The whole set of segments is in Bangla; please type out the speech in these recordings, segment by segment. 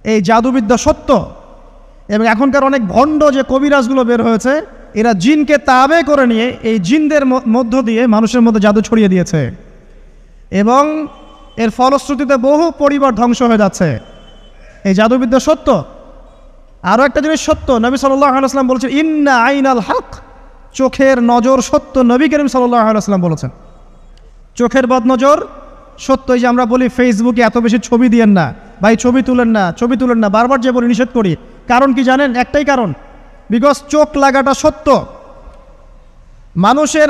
এই জাদুবিদ্যা সত্য। এবং এখনকার অনেক ভণ্ড যে কবিরাজগুলো বের হয়েছে, এরা জিনকে তাবে করে নিয়ে এই জিনদের মধ্য দিয়ে মানুষের মধ্যে জাদু ছড়িয়ে দিয়েছে, এবং এর ফলশ্রুতিতে বহু পরিবার ধ্বংস হয়ে যাচ্ছে। এই জাদুবিদ্যা সত্য। আরও একটা জিনিস সত্য, নবী সাল্লাল্লাহু আলাইহি ওয়াসাল্লাম বলেছেন ইন্না আইনাল হক, চোখের নজর সত্য। নবী করিম সাল্লাল্লাহু আলাইহি ওয়াসাল্লাম বলেছেন চোখের বদনজর সত্য। এই যে আমরা বলি ফেসবুকে এত বেশি ছবি দিয়েন না ভাই, ছবি তুলেন না, ছবি তুলেন না, বারবার যে বলি নিষেধ করি, কারণ কি জানেন? একটাই কারণ, বিকজ চোখ লাগাটা সত্য।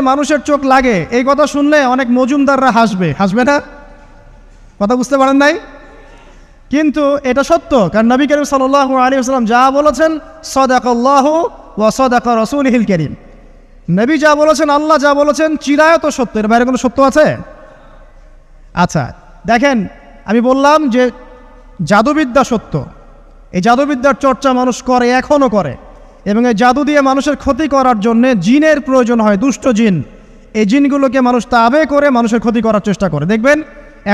মানুষের চোখ লাগে, এই কথা শুনলে অনেক মজুমদাররা হাসবে না? কথা বুঝতে পারেন নাই? কিন্তু এটা সত্য, কারণ নবী করিম সাল্লাল্লাহু আলাইহি ওয়াসাল্লাম যা বলেছেন সাদাকাল্লাহু ওয়া সাদাকা রাসূলুহুল কারীম, নবী যা বলেছেন, আল্লাহ যা বলেছেন চিরায়ত সত্য, এর বাইরে কোনো সত্য আছে? আচ্ছা দেখেন, আমি বললাম যে জাদুবিদ্যা সত্য। এই জাদুবিদ্যার চর্চা মানুষ করে, এখনও করে, এবং এই জাদু দিয়ে মানুষের ক্ষতি করার জন্য জিনের প্রয়োজন হয়, দুষ্ট জিন। এই জিনগুলোকে মানুষ তাবে করে মানুষের ক্ষতি করার চেষ্টা করে। দেখবেন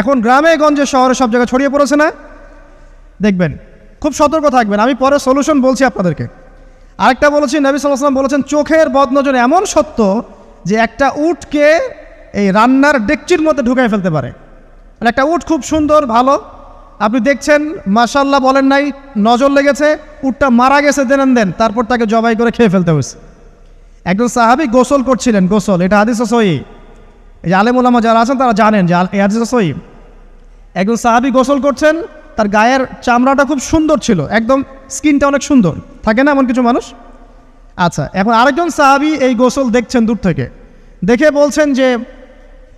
এখন গ্রামে গঞ্জে শহরে সব জায়গায় ছড়িয়ে পড়েছে না? দেখবেন, খুব সতর্ক থাকবেন। আমি পরে সলিউশন বলছি আপনাদেরকে। আরেকটা বলেছি, নবী সাল্লাল্লাহু আলাইহি ওয়াসাল্লাম বলেছেন চোখের বদনজর এমন সত্য যে একটা উটকে এই রান্নার ডেকচির মধ্যে ঢুকাই ফেলতে পারে। মানে একটা উট খুব সুন্দর ভালো, আপনি দেখছেন মাশাআল্লাহ বলেন নাই, নজর লেগেছে, উটটা মারা গেছে দেন, তারপর তাকে জবাই করে খেয়ে ফেলতে হয়েছে। একজন সাহাবী গোসল করছিলেন, গোসল, এটা হাদিস সহিহ, এই যে আলেম ওলামা যারা আছেন তারা জানেন যে এই হাদিস সহিহ। একজন সাহাবী গোসল করছেন, তার গায়ের চামড়াটা খুব সুন্দর ছিল, একদম স্কিনটা অনেক সুন্দর থাকে না এমন কিছু মানুষ? আচ্ছা, এখন আরেকজন সাহাবী এই গোসল দেখছেন দূর থেকে, দেখে বলছেন যে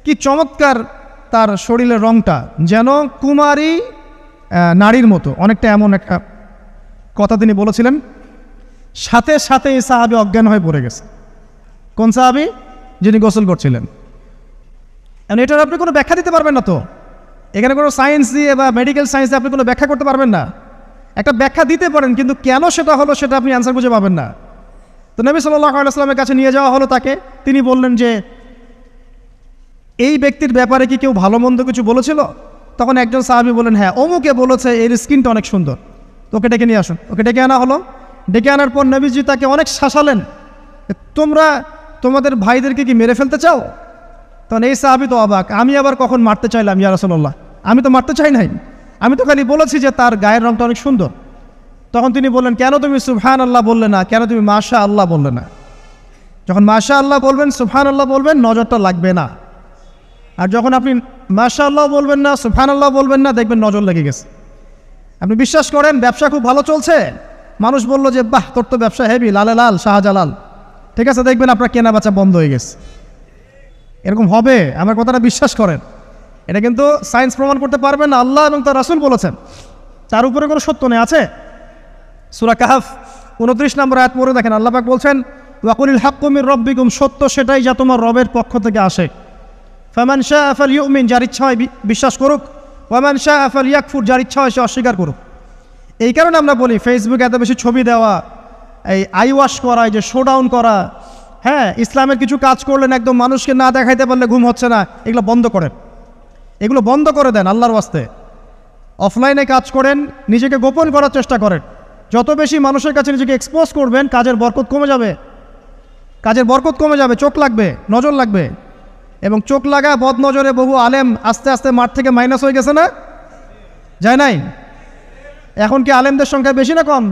কি চমৎকার তার শরীরের রংটা, যেন কুমারী নারীর মতো, অনেকটা এমন একটা কথা তিনি বলেছিলেন। সাথে সাথে এই সাহাবী অজ্ঞান হয়ে পড়ে গেছে। কোন সাহাবী? যিনি গোসল করছিলেন। এখন এটার আপনি কোনো ব্যাখ্যা দিতে পারবেন না তো, এখানে কোনো সায়েন্স দিয়ে বা মেডিকেল সায়েন্স দিয়ে আপনি কোনো ব্যাখ্যা করতে পারবেন না। একটা ব্যাখ্যা দিতে পারেন, কিন্তু কেন সেটা হলো সেটা আপনি অ্যান্সার খুঁজে পাবেন না। তো নবী সাল্লাল্লাহু আলাইহি ওয়াসাল্লামের কাছে নিয়ে যাওয়া হলো তাকে। তিনি বললেন যে এই ব্যক্তির ব্যাপারে কি কেউ ভালো মন্দ কিছু বলেছিল? তখন একজন সাহাবী বললেন হ্যাঁ, অমুকে বলেছে এর স্কিনটা অনেক সুন্দর, তো ওকে ডেকে নিয়ে আসুন। ওকে ডেকে আনা হলো। ডেকে আনার পর নবীজি তাকে অনেক শাসালেন, তোমরা তোমাদের ভাইদেরকে কি মেরে ফেলতে চাও? তখন এই সাহাবী তো অবাক, আমি আবার কখন মারতে চাইলাম ইয়া রাসূলুল্লাহ? আমি তো মারতে চাই নাই, আমি তো খালি বলেছি যে তার গায়ের রংটা অনেক সুন্দর। তখন তিনি বললেন কেন তুমি সুবহানাল্লাহ বললে না, কেন তুমি মাশাআল্লাহ বললে না? যখন মাশাআল্লাহ বলবেন, সুবহানাল্লাহ বলবেন, নজরটা লাগবে না। আর যখন আপনি মাশাআল্লাহ বলবেন না, সুবহানাল্লাহ বলবেন না, দেখবেন নজর লেগে গেছে। আপনি বিশ্বাস করেন ব্যবসা খুব ভালো চলছে, মানুষ বলল যে বাহ তোর তো ব্যবসা হেভি, লালে লাল শাহজালাল, ঠিক আছে, দেখবেন আপনার কেনা বেচা বন্ধ হয়ে গেছে। এরকম হবে, আমার কথাটা বিশ্বাস করেন। এটা কিন্তু সায়েন্স প্রমাণ করতে পারবেন না, আল্লাহ এবং তার রাসূল বলেছেন, তার উপরে কোনো সত্য নেই। আছে সূরা কাহফ 29 নম্বর আয়াত পড়ে দেখেন, আল্লাহ পাক বলছেন ওয়াকুলিল হাক্কু মির রাব্বিকুম, সত্য সেটাই যা তোমার রবের পক্ষ থেকে আসে। ফামান শাআ ফালইউমিন, যার ইচ্ছা হয় বিশ্বাস করুক, ওয়ামান শাআ ফালইয়াকফুর, যার ইচ্ছা হয় সে অস্বীকার করুক। এই কারণে আমরা বলি ফেসবুকে এত বেশি ছবি দেওয়া, এই আই ওয়াশ করা, এই যে শোডাউন করা, হ্যাঁ ইসলামের কিছু কাজ করলেন একদম মানুষকে না দেখাইতে পারলে ঘুম হচ্ছে না, এগুলো বন্ধ করেন, এগুলো বন্ধ করে দেন আল্লাহর ওয়াস্তে। অফলাইনে কাজ করেন, নিজেকে গোপন করার চেষ্টা করেন। যত বেশি মানুষের কাছে নিজেকে এক্সপোজ করবেন, কাজের বরকত কমে যাবে, কাজের বরকত কমে যাবে, চোখ লাগবে, নজর লাগবে। এবং চোখ লাগা বদ নজরে বহু আলেম আস্তে আস্তে মাঠ থেকে মাইনাস হয়ে গেছে না? যায় নাই? এখন কি আলেমদের সংখ্যা বেশি না কম?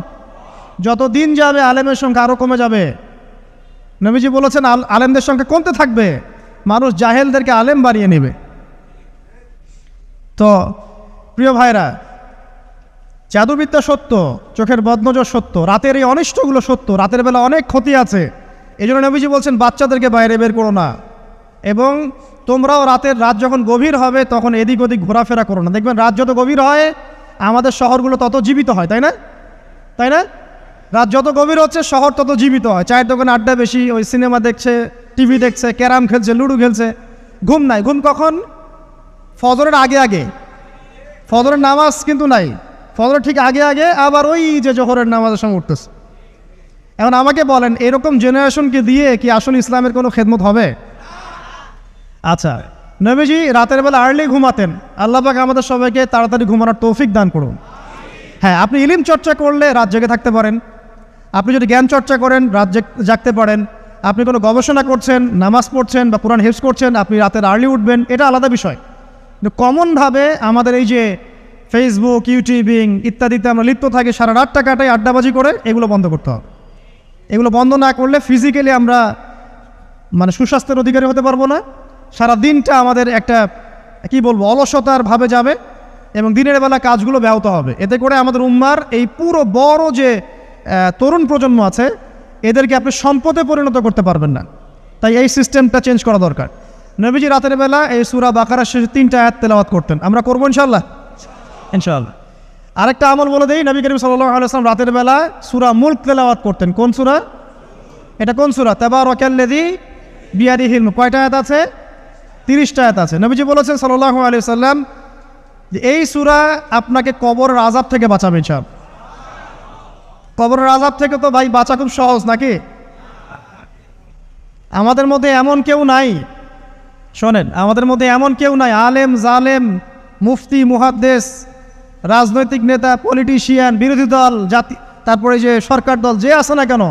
যত দিন যাবে আলেমের সংখ্যা আরও কমে যাবে। নবীজি বলেছেন আলেমদের সংখ্যা কমতে থাকবে, মানুষ জাহেলদেরকে আলেম বানিয়ে নেবে। তো প্রিয় ভাইরা, জাদুবিদ্যা সত্য, চোখের বদনজর সত্য, রাতের এই অনিষ্টগুলো সত্য, রাতের বেলা অনেক ক্ষতি আছে। এই জন্য নবীজি বলছেন বাচ্চাদেরকে বাইরে বের করো না, এবং তোমরাও রাত যখন গভীর হবে তখন এদিক ওদিক ঘোরাফেরা করো না। দেখবেন রাত যত গভীর হয় আমাদের শহরগুলো তত জীবিত হয়, তাই না? তাই না? রাত যত গভীর হচ্ছে শহর তত জীবিত হয়। চায়ের দোকানে আড্ডা বেশি, ওই সিনেমা দেখছে, টিভি দেখছে, ক্যারাম খেলছে, লুডো খেলছে, ঘুম নাই। ঘুম কখন? ফজরের আগে আগে। ফজরের নামাজ কিন্তু নাই, ফজরের ঠিক আগে আগে, আবার ওই যে জোহরের নামাজের সঙ্গে উঠতেছে। এখন আমাকে বলেন এরকম জেনারেশনকে দিয়ে কি আসলে ইসলামের কোনো খেদমত হবে? আচ্ছা, নবীজি রাতের বেলা আর্লি ঘুমাতেন, আল্লাহ পাক আমাদের সবাইকে তাড়াতাড়ি ঘুমানোর তৌফিক দান করুন। হ্যাঁ, আপনি ইলম চর্চা করলে রাত জেগে থাকতে পারেন, আপনি যদি জ্ঞান চর্চা করেন রাত জাগতে পারেন, আপনি কোনো গবেষণা করছেন, নামাজ পড়ছেন বা কোরআন হিফজ করছেন, আপনি রাতের আর্লি উঠবেন, এটা আলাদা বিষয়। কিন্তু কমনভাবে আমাদের এই যে ফেসবুক, ইউটিউবিং ইত্যাদিতে আমরা লিপ্ত থাকি, সারা রাতটা কাটাই আড্ডাবাজি করে, এগুলো বন্ধ করতে হবে। এগুলো বন্ধ না করলে ফিজিক্যালি আমরা মানে সুস্বাস্থ্যের অধিকারী হতে পারবো না, সারা দিনটা আমাদের একটা কি বলবো অলসতার ভাবে যাবে এবং দিনের বেলা কাজগুলো ব্যাহত হবে। এতে করে আমাদের উম্মার এই পুরো বড় যে তরুণ প্রজন্ম আছে এদেরকে আপনি সম্পদে পরিণত করতে পারবেন না। তাই এই সিস্টেমটা চেঞ্জ করা দরকার। নবীজি রাতের বেলা এই সূরা বাকারার শেষে 3টা আয়াত তেলাওয়াত করতেন, আমরা করবো ইনশাআল্লাহ। ইনশাআল্লাহ। আরেকটা আমল বলে দেই, নবী করিম সাল্লাল্লাহু আলাইহি ওয়াসাল্লাম রাতের বেলা সূরা মুলক তেলাওয়াত করতেন। কোন সূরা এটা? কোন সূরা? তাবারাকাল্লাযী বিয়াদিহিল মুলক। কয়টা আয়াত আছে? 30টা আয়াত আছে। নবীজি বলেছেন সাল্লাল্লাহু আলাইহি ওয়াসাল্লাম যে এই সূরা আপনাকে কবরের আযাব থেকে বাঁচাবে ইনশাআল্লাহ। কবরের আযাব থেকে তো ভাই বাঁচা খুব সহজ নাকি? আমাদের মধ্যে এমন কেউ নাই, শোনেন, আমাদের মধ্যে এমন কেউ নাই আলেম জালেম মুফতি মুহাদ্দিস রাজনৈতিক নেতা পলিটিশিয়ান বিরোধী দল জাতি তারপরে যে সরকার দল যে আছে না কেন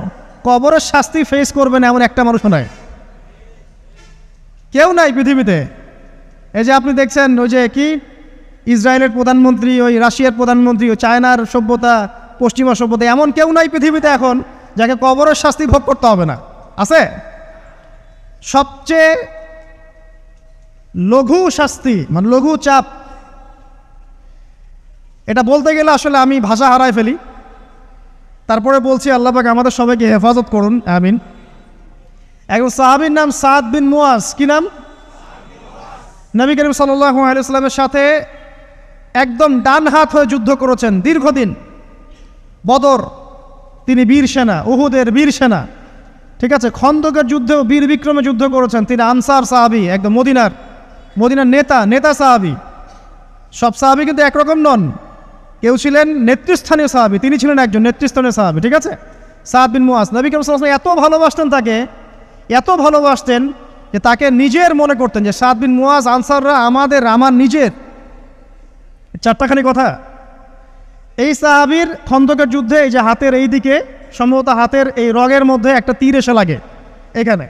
কবরের শাস্তি ফেস করবে না এমন একটা মানুষও নাই, কেউ নাই পৃথিবীতে। এই যে আপনি দেখছেন ওই যে কি ইসরায়েলের প্রধানমন্ত্রী, ওই রাশিয়ার প্রধানমন্ত্রী, ওই চায়নার সভ্যতা, পশ্চিমা সভ্যতা, এমন কেউ নাই পৃথিবীতে এখন যাকে কবরের শাস্তি ভোগ করতে হবে না। আছে? সবচেয়ে লঘু শাস্তি মানে লঘু চাপ, এটা বলতে গেলে আসলে আমি ভাষা হারায় ফেলি, তারপরে বলছি আল্লাহ পাক আমাদের সবাইকে হেফাজত করুন, আমিন। একজন সাহাবীর নাম সাদ বিন মুয়াজ। কি নাম? নবী করিম সাল্লাল্লাহু আলাইহি ওয়াসাল্লামের সাথে একদম ডান হাত হয়ে যুদ্ধ করেছেন দীর্ঘদিন। বদর তিনি বীর সেনা, উহুদের বীর সেনা, ঠিক আছে, খন্দকের যুদ্ধেও বীর বিক্রমে যুদ্ধ করেছেন। তিনি আনসার সাহাবী, একদম মদিনার নেতা সাহাবী। সব সাহাবী কিন্তু একরকম নন, কেউ ছিলেন নেতৃস্থানীয় সাহাবী, তিনি ছিলেন একজন নেতৃস্থানীয় সাহাবী, ঠিক আছে, সাদ বিন মুয়াজ। নবী করিম সাল্লাল্লাহু আলাইহি ওয়াসাল্লাম এত ভালোবাসতেন তাকে, এত ভালোবাসতেন যে তাকে নিজের মনে করতেন যে সাদ বিন মুয়াজ আনসাররা আমার নিজের। 4টাখানি কথা। এই সাহাবীর খন্দকের যুদ্ধে এই যে হাতের এই দিকে সম্ভবত হাতের এই রগের মধ্যে একটা তীর এসে লাগে এখানে,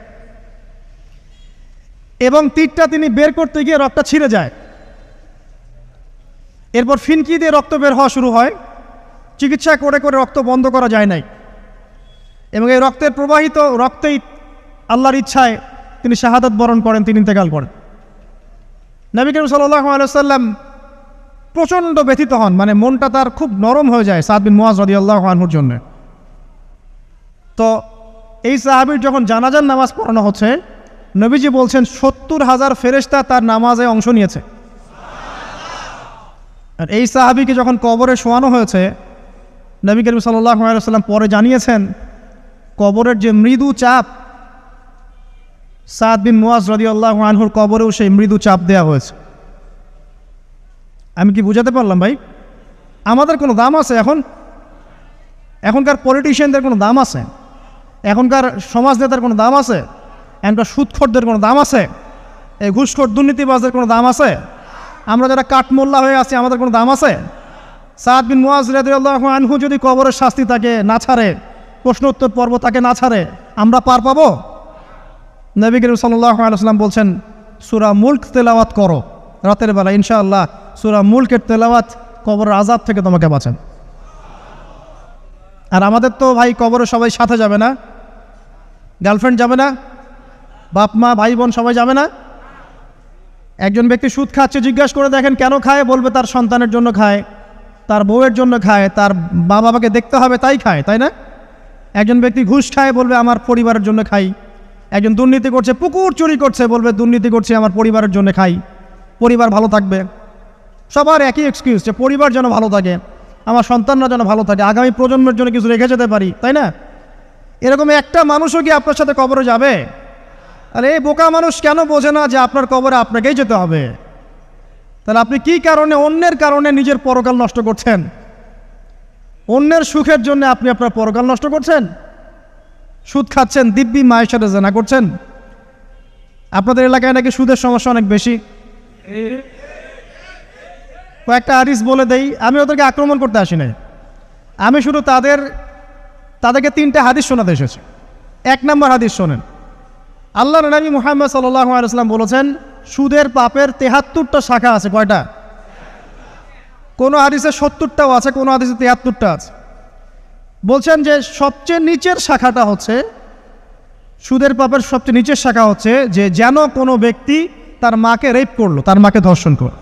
এবং তীরটা তিনি বের করতে গিয়ে রক্তটা ছিঁড়ে যায়। এরপর ফিনকি দিয়ে রক্ত বের হওয়া শুরু হয়। চিকিৎসা করে করে রক্ত বন্ধ করা যায় নাই, এবং এই রক্তের প্রবাহিত রক্তেই আল্লাহর ইচ্ছায় তিনি শাহাদাত বরণ করেন, তিনি ইন্তেকাল করেন। নবী করিম সাল্লাল্লাহু আলাইহি ওয়াসাল্লাম প্রচণ্ড ব্যথিত হন, মানে মনটা তার খুব নরম হয়ে যায় সাদ বিন মুয়াজ রাদিয়াল্লাহু আনহুর জন্য। তো এই সাহাবীর যখন জানাজার নামাজ পড়ানো হচ্ছে, নবীজি বলছেন 70,000 ফেরেশতা তার নামাজে অংশ নিয়েছে। আর এই সাহাবীকে যখন কবরে শোয়ানো হয়েছে, নবী করিম সাল্লাল্লাহু আলাইহি ওয়াসাল্লাম পরে জানিয়েছেন কবরের যে মৃদু চাপ, সাদ বিন মুয়াজ রাদিয়াল্লাহু আনহুর কবরেও সেই মৃদু চাপ দেওয়া হয়েছে। আমি কি বুঝাতে পারলাম ভাই? আমাদের কোনো দাম আছে এখনকার পলিটিশিয়ানদের কোনো দাম আছে? এখনকার সমাজ নেতার কোনো দাম আছে? এখনকার সুদখোরদের কোনো দাম আছে? এই ঘুষখোর দুর্নীতিবাজদের কোনো দাম আছে? আমরা যারা কাঠমোল্লা হয়ে আছি আমাদের কোনো দাম আছে? সাদ বিন মুয়াজ রাদিয়াল্লাহু আনহু যদি কবরের শাস্তি তাকে না ছাড়ে, প্রশ্ন উত্তর পর্ব তাকে না ছাড়ে, আমরা পার পাবো? নবী করিম সাল্লাল্লাহু আলাইহি ওয়াসাল্লাম বলছেন সূরা মুলক তেলাওয়াত করো রাতের বেলা, ইনশাআল্লাহ সূরা মুলকের তেলাওয়াত কবরের আযাব থেকে তোমাকে বাঁচান। আর আমাদের তো ভাই কবরে সবাই সাথে যাবে না, গার্লফ্রেন্ড যাবে না, বাপ মা ভাই বোন সবাই যাবে না। একজন ব্যক্তি সুদ খাচ্ছে, জিজ্ঞাসা করে দেখেন কেন খায়, বলবে তার সন্তানের জন্য খায়, তার বউয়ের জন্য খায়, তার মা বাবাকে দেখতে হবে তাই খায়, তাই না? একজন ব্যক্তি ঘুষ খায়, বলবে আমার পরিবারের জন্য খাই। একজন দুর্নীতি করছে, পুকুর চুরি করছে, বলবে দুর্নীতি করছে আমার পরিবারের জন্য খাই, পরিবার ভালো থাকবে। সবার একই এক্সকিউজ যে পরিবার যেন ভালো থাকে, আমার সন্তানরা যেন ভালো থাকে, আগামী প্রজন্মের জন্য কিছু রেখে যেতে পারি, তাই না? এরকম একটা মানুষও কি আপনার সাথে কবরে যাবে? আরে এই বোকা মানুষ কেন বোঝে না যে আপনার কবরে আপনাকেই যেতে হবে? তাহলে আপনি কি কারণে অন্যের কারণে নিজের পরকাল নষ্ট করছেন? অন্যের সুখের জন্য আপনি আপনার পরকাল নষ্ট করছেন। সুদ খাচ্ছেন, দিব্যি মায়ের সাথে জেনা করছেন। আপনাদের এলাকায় নাকি সুদের সমস্যা অনেক বেশি। কয়েকটা হাদিস বলে দেই, আমি ওদেরকে আক্রমণ করতে আসি নাই, আমি শুধু তাদেরকে 3টে হাদিস শোনাতে এসেছি। 1 নম্বর হাদিস শোনেন। আল্লাহর নবী মুহাম্মদ সাল্লাল্লাহু আলাইহি ওয়াসাল্লাম বলেছেন, সুদের পাপের 73টা শাখা আছে। কয়টা? কোনো হাদিসে 70টাও আছে, কোনো হাদিসে 73টা আছে। বলছেন যে সবচেয়ে নিচের শাখাটা হচ্ছে, সুদের পাপের সবচেয়ে নিচের শাখা হচ্ছে যে যেন কোনো ব্যক্তি তার মাকে রেপ করলো, তার মাকে ধর্ষণ করলো।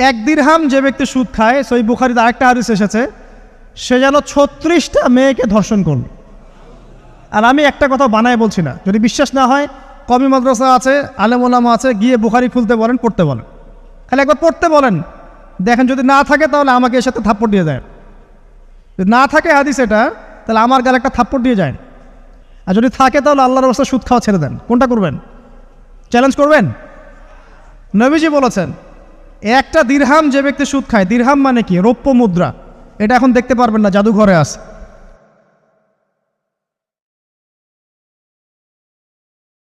1 দিরহাম যে ব্যক্তি সুদ খায়, সহিহ বুখারীতে আরেকটা হাদিস এসেছে, সে যেন 36টা মেয়েকে ধর্ষণ করলো। আর আমি একটা কথা বানায় বলছি না, যদি বিশ্বাস না হয় কওমি মাদ্রাসা আছে, আলেম ওলামা আছে, গিয়ে বুখারী খুলতে বলেন, পড়তে বলেন, খালি একবার পড়তে বলেন, দেখেন যদি না থাকে তাহলে আমাকে এর সাথে থাপ্পড় দিয়ে যায়। যদি না থাকে হাদিস এটা, তাহলে আমার গালে একটা থাপ্পড় দিয়ে যায়। আর যদি থাকে তাহলে আল্লাহর রাস্তায় সুদ খাওয়া ছেড়ে দেন। কোনটা করবেন? চ্যালেঞ্জ করবেন? নবীজি বলেছেন, 1টা দিরহাম যে ব্যক্তি সুদ খায়, দিরহাম মানে কি? রৌপ্য মুদ্রা। এটা এখন দেখতে পারবেন না, জাদুঘরে আছে।